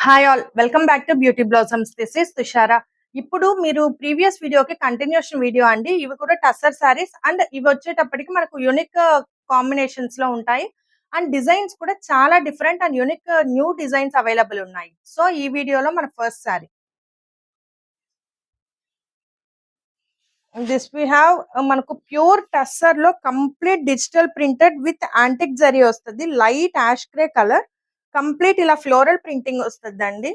Hi all, welcome back to beauty blossoms. This is Tushara. ఇప్పుడు మీరు previous వీడియోకి continuation video అండి. ఇవి కూడా టస్సర్ సారీస్ అండ్ ఇవి వచ్చేటప్పటికి మనకు యూనిక్ కాంబినేషన్స్ లో ఉంటాయి. అండ్ డిజైన్స్ కూడా చాలా different and unique new designs available ఉన్నాయి. సో ఈ వీడియోలో మన first sari this we have మనకు ప్యూర్ టస్సర్ లో complete digital printed with antique zari వస్తుంది. Light ash grey colour, complete ఇలా ఫ్లోరల్ ప్రింటింగ్ వస్తుందండి.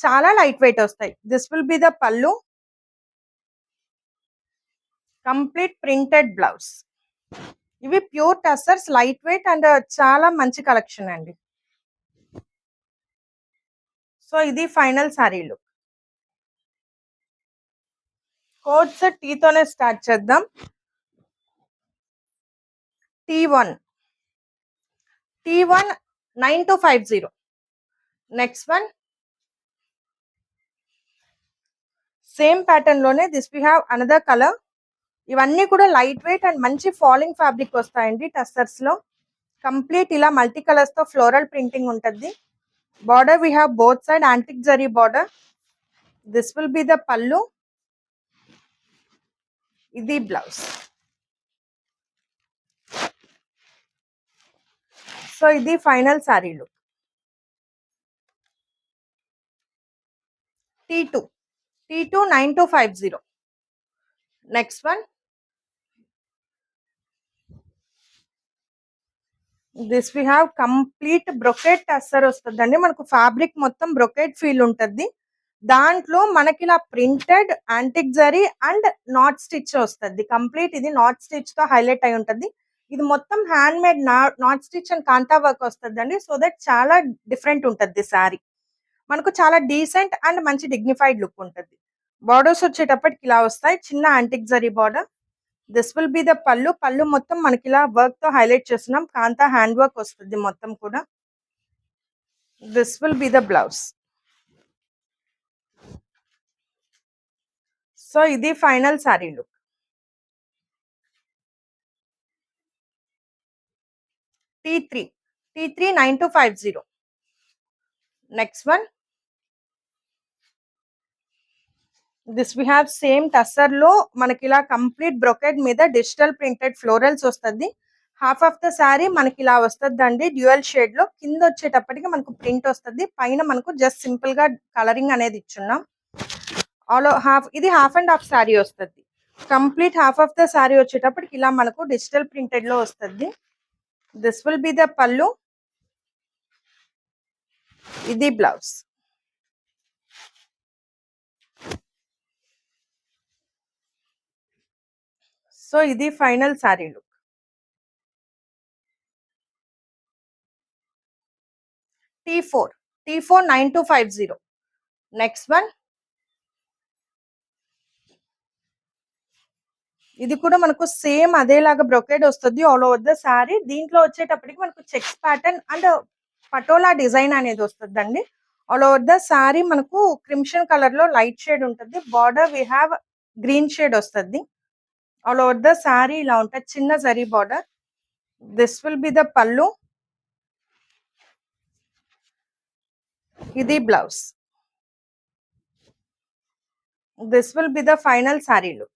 చాలా లైట్ వెయిట్ వస్తాయి. This will be the pallu, complete printed blouse. ఇవి pure tussars, light weight and చాలా మంచి కలెక్షన్ అండి. సో ఇది ఫైనల్ సారీ లుక్. కోడ్స్ టీతోనే స్టార్ట్ చేద్దాం. T1 9250. Next one same pattern లోనే this we have another colour. ఇవన్నీ కూడా లైట్ వెయిట్ అండ్ మంచి ఫాలింగ్ ఫ్యాబ్రిక్ వస్తాయండి టస్సర్స్ లో. కంప్లీట్ ఇలా మల్టీ కలర్స్ తో ఫ్లోరల్ ప్రింటింగ్ ఉంటుంది. Border we have both side antique zari border. This will be the pallu, ఇది బ్లౌజ్. సో ఇది final sari look. T2 9250. Next one this we have complete brocade tussar వస్తుందండి. మనకు ఫ్యాబ్రిక్ మొత్తం బ్రొకెట్ ఫీల్ ఉంటుంది. దాంట్లో మనకి ఇలా printed antique zari and knot stitch వస్తుంది. కంప్లీట్ ఇది నాట్ స్టిచ్ తో హైలైట్ అయి ఉంటుంది. ఇది మొత్తం hand made knot stitch and kantha work వస్తుందండి. సో దట్ చాలా డిఫరెంట్ ఉంటుంది సారీ. మనకు చాలా డీసెంట్ అండ్ మంచి డిగ్నిఫైడ్ లుక్ ఉంటుంది. బార్డర్స్ వచ్చేటప్పటికి ఇలా వస్తాయి, చిన్న antique zari border. This will be the pallu. Pallu మొత్తం మనకి ఇలా వర్క్ తో హైలైట్ చేస్తున్నాం. కాంతా హ్యాండ్ వర్క్ వస్తుంది మొత్తం కూడా. This will be the blouse. So ఇది final sari look. T3 9250. Next one this we have same tussar లో మనకి ఇలా కంప్లీట్ బ్రొకెట్ మీద డిజిటల్ ప్రింటెడ్ ఫ్లోరల్స్ వస్తుంది. హాఫ్ ఆఫ్ ద శారీ మనకి ఇలా వస్తుంది అండి, డ్యూయల్ షేడ్ లో. కింద వచ్చేటప్పటికి మనకు ప్రింట్ వస్తుంది, పైన మనకు జస్ట్ సింపుల్ గా కలరింగ్ అనేది ఇచ్చున్నాం. ఆల్ హాఫ్ ఇది హాఫ్ అండ్ హాఫ్ శారీ వస్తుంది. Complete half of the sari వచ్చేటప్పటికి ఇలా మనకు డిజిటల్ ప్రింటెడ్ లో వస్తుంది. This will be the pallu, ఇది బ్లౌజ్. సో ఇది final sari look. T4 9250. Next one ఇది కూడా మనకు సేమ్ అదేలాగా బ్రొకేడ్ వస్తుంది ఆల్ ఓవర్ ద సారీ. దీంట్లో వచ్చేటప్పటికి మనకు checks pattern and patola design అనేది వస్తుందండి. ఆల్ ఓవర్ ద సారీ మనకు క్రిమ్షన్ కలర్ లో లైట్ షేడ్ ఉంటుంది. Border we have green shade వస్తుంది. ఆల్ ఓవర్ ద సారీ ఇలా ఉంటుంది, చిన్న zari border. This will be the pallu, ఇది blouse. This will be the final sari look.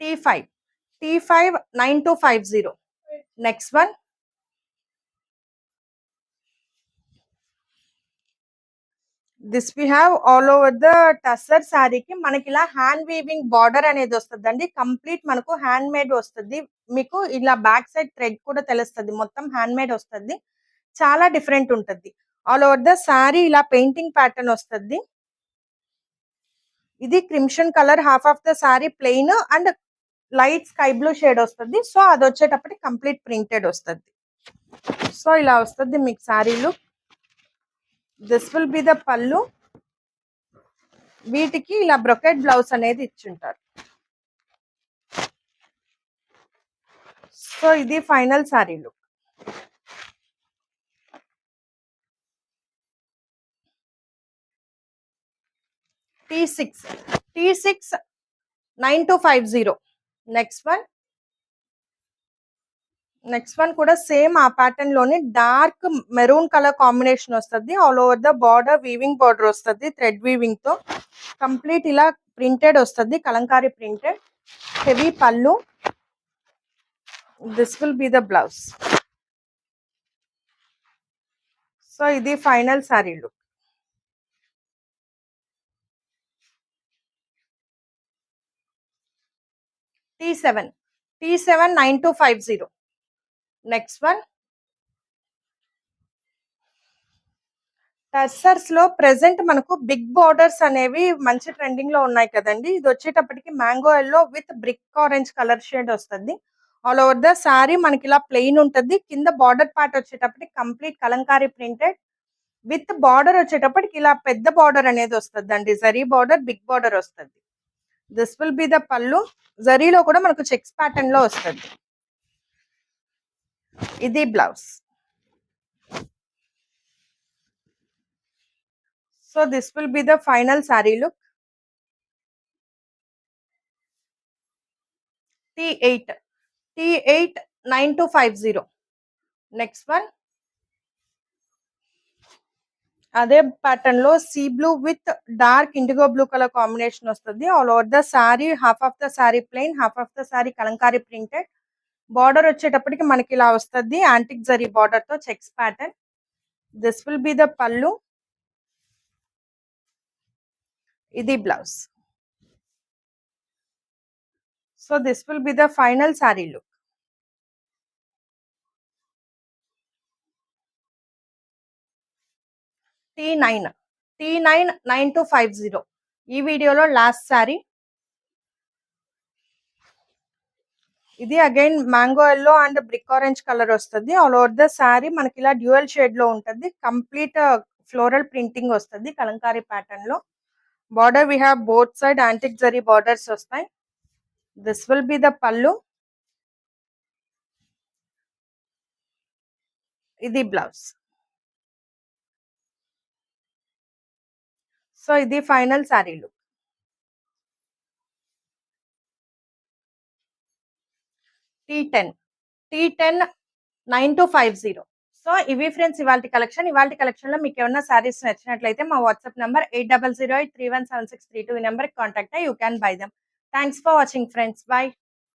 T5 9250. Next one this we have all over the tussar శారీకి మనకి ఇలా hand weaving border అనేది వస్తుందండి. కంప్లీట్ మనకు హ్యాండ్ మేడ్ వస్తుంది. మీకు ఇలా బ్యాక్ సైడ్ థ్రెడ్ కూడా తెలుస్తుంది, మొత్తం హ్యాండ్ మేడ్ వస్తుంది. చాలా డిఫరెంట్ ఉంటుంది. ఆల్ ఓవర్ ద శారీ ఇలా పెయింటింగ్ ప్యాటర్న్ వస్తుంది. ఇది crimson colour, half of the sari plain and light sky blue shade వస్తుంది. సో అది వచ్చేటప్పటికి కంప్లీట్ ప్రింటెడ్ వస్తుంది. సో ఇలా వస్తుంది మీకు sari look. This will be the పల్లు. వీటికి ఇలా బ్రొకెట్ బ్లౌజ్ అనేది ఇచ్చుంటారు. సో ఇది final sari look. T6 9250. Next one next one కూడా సేమ్ ఆ ప్యాటర్న్ లోనే డార్క్ మెరూన్ కలర్ కాంబినేషన్ వస్తుంది. All over the border weaving border వస్తుంది థ్రెడ్ వీవింగ్ తో. కంప్లీట్ ఇలా ప్రింటెడ్ వస్తుంది, Kalamkari printed. Heavy pallu. This will be the blouse. So ఇది final sari look. T7 9250. Next one tussars లో ప్రెసెంట్ మనకు బిగ్ బార్డర్స్ అనేవి మంచి ట్రెండింగ్ లో ఉన్నాయి కదండి. ఇది వచ్చేటప్పటికి mango yellow with brick orange colour shade వస్తుంది. ఆల్ ఓవర్ ద సారీ మనకి ఇలా ప్లెయిన్ ఉంటుంది. కింద బార్డర్ పార్ట్ వచ్చేటప్పటికి complete Kalamkari printed with border వచ్చేటప్పటికి ఇలా పెద్ద బార్డర్ అనేది వస్తుంది అండి. జరీ బార్డర్, బిగ్ బార్డర్ వస్తుంది. This will be the pallu. జరీలో కూడా మనకు చెక్స్ ప్యాటర్న్ లో వస్తుంది. ఇది blouse. So this will be the final sari look. T8 9250. Next one అదే ప్యాటర్న్ లో sea blue with dark indigo blue colour combination వస్తుంది. All over the sari, half of the sari plain, half of the sari Kalamkari printed. Border వచ్చేటప్పటికి మనకి ఇలా వస్తుంది antique zari border తో checks pattern. This will be the pallu. ఇది blouse. So this will be the final sari look. T9 9250. ఈ వీడియోలో last sorry. ఇది again mango yellow and brick orange colour వస్తుంది. ఆల్ ఓవర్ ద సారీ మనకి ఇలా డ్యూయల్ షేడ్ లో ఉంటుంది. కంప్లీట్ ఫ్లోరల్ ప్రింటింగ్ వస్తుంది కలంకారీ ప్యాటర్న్ లో. Border we have both side antique zari borders వస్తాయి. This will be the pallu. ఇది బ్లౌజ్. సో ఇది final sari look. T10 9250. So ఇవి ఫ్రెండ్స్ ఇవాల్టి కలెక్షన్. ఇవాల్టి కలెక్షన్ లో మీకు ఏమన్నా సారీస్ నచ్చినట్లయితే మా వాట్సాప్ నంబర్ 8008317632 ఈ నెంబర్ కాంటాక్ట్ అయ్యి you can buy them. Thanks for watching friends. By.